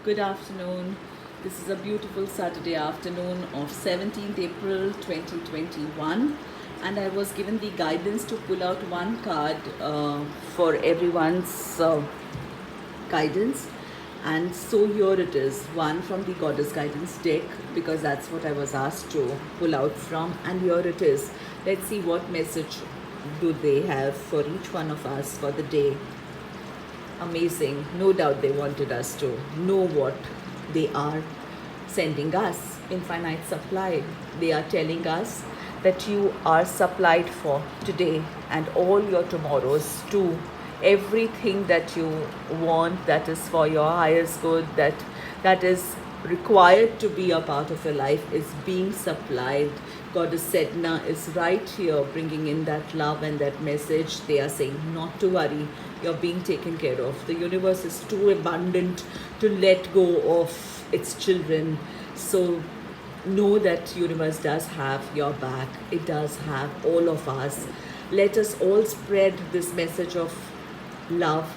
Good afternoon. This is a beautiful Saturday afternoon of 17th April 2021, and I was given the guidance to pull out one card for everyone's guidance. And so here it is, one from the Goddess Guidance deck, because that's what I was asked to pull out from. And here it is. Let's see what message do they have for each one of us for the day. Amazing. No doubt they wanted us to know what they are sending us. Infinite supply. They are telling us that you are supplied for today and all your tomorrows too. Everything that you want, that is for your highest good, that is required to be a part of your life, is being supplied. Goddess Sedna is right here bringing in that love and that message. They are saying not to worry, you're being taken care of. The universe is too abundant to let go of its children. So know that universe does have your back. It does have all of us. Let us all spread this message of love,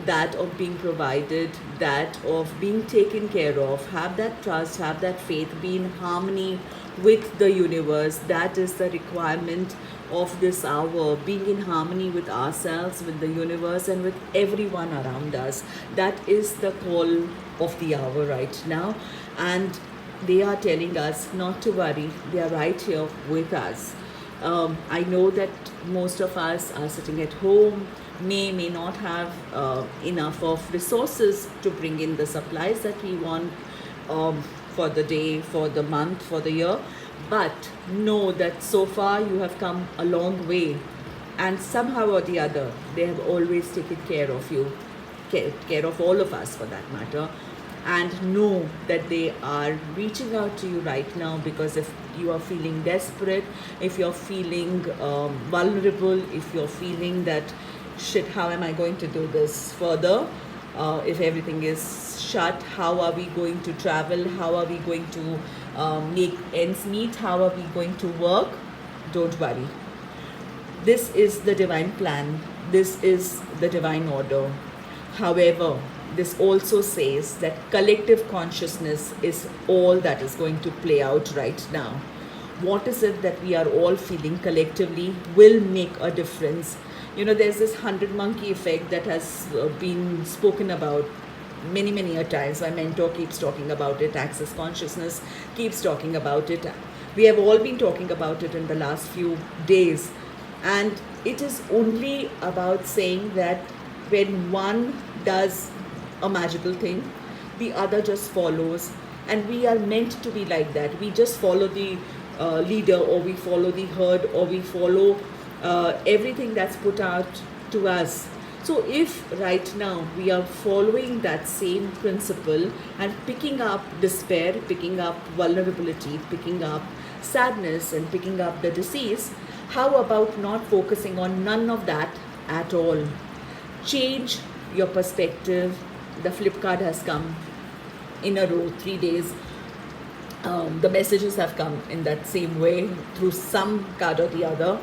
that of being provided, that of being taken care of. Have that trust, have that faith, be in harmony with the universe. That is the requirement of this hour, being in harmony with ourselves, with the universe, and with everyone around us. That is the call of the hour right now. And they are telling us not to worry. They are right here with us. I know that most of us are sitting at home, may not have enough of resources to bring in the supplies that we want for the day, for the month, for the year. But know that so far you have come a long way, and somehow or the other they have always taken care of you, care of all of us for that matter. And know that they are reaching out to you right now, because if you are feeling desperate, if you're feeling vulnerable, if you're feeling that shit, how am I going to do this further? If everything is shut, how are we going to travel? How are we going to make ends meet? How are we going to work? Don't worry. This is the divine plan. This is the divine order. However, this also says that collective consciousness is all that is going to play out right now. What is it that we are all feeling collectively will make a difference. There's this 100 monkey effect that has been spoken about many a times. My mentor keeps talking about it. Access Consciousness keeps talking about it. We have all been talking about it in the last few days. And it is only about saying that when one does a magical thing, the other just follows. And we are meant to be like that. We just follow the leader, or we follow the herd, or we follow everything that's put out to us. So if right now we are following that same principle and picking up despair, picking up vulnerability, picking up sadness, and picking up the disease, how about not focusing on none of that at all? Change your perspective. The flip card has come in a row, 3 days. The messages have come in that same way through some card or the other,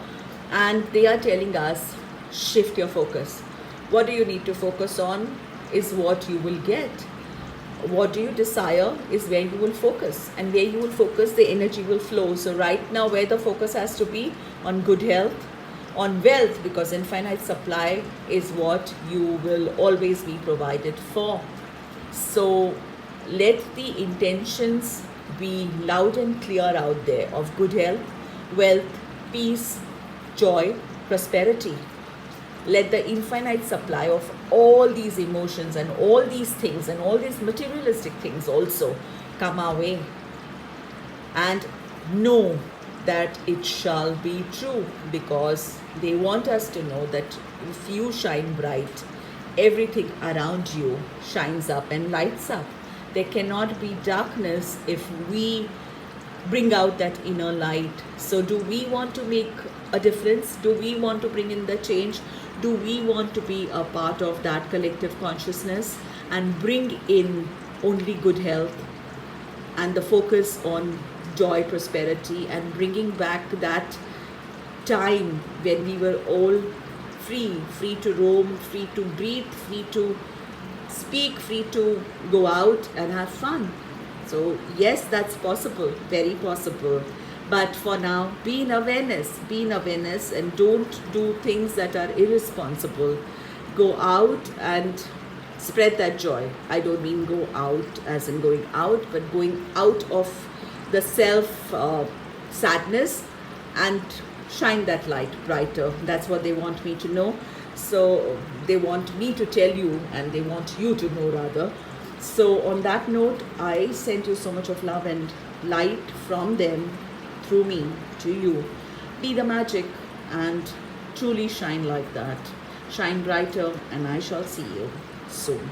and they are telling us, shift your focus. What do you need to focus on is what you will get. What do you desire is where you will focus, and where you will focus, the energy will flow. So right now, where the focus has to be on good health, on wealth, because infinite supply is what you will always be provided for. So let the intentions be loud and clear out there of good health, wealth, peace, joy, prosperity. Let the infinite supply of all these emotions and all these things and all these materialistic things also come our way. And know that it shall be true, because they want us to know that if you shine bright, everything around you shines up and lights up. There cannot be darkness if we bring out that inner light. So do we want to make a difference? Do we want to bring in the change? Do we want to be a part of that collective consciousness and bring in only good health and the focus on joy, prosperity, and bringing back that time when we were all free to roam, free to breathe, free to speak, free to go out and have fun. So, yes, that's possible, very possible. But for now, be in awareness, and don't do things that are irresponsible. Go out and spread that joy. I don't mean go out as in going out, but going out of the self sadness and shine that light brighter. That's what they want me to know. So they want me to tell you, and they want you to know rather. So on that note, I send you so much of love and light from them through me to you. Be the magic and truly shine like that. Shine brighter, and I shall see you soon.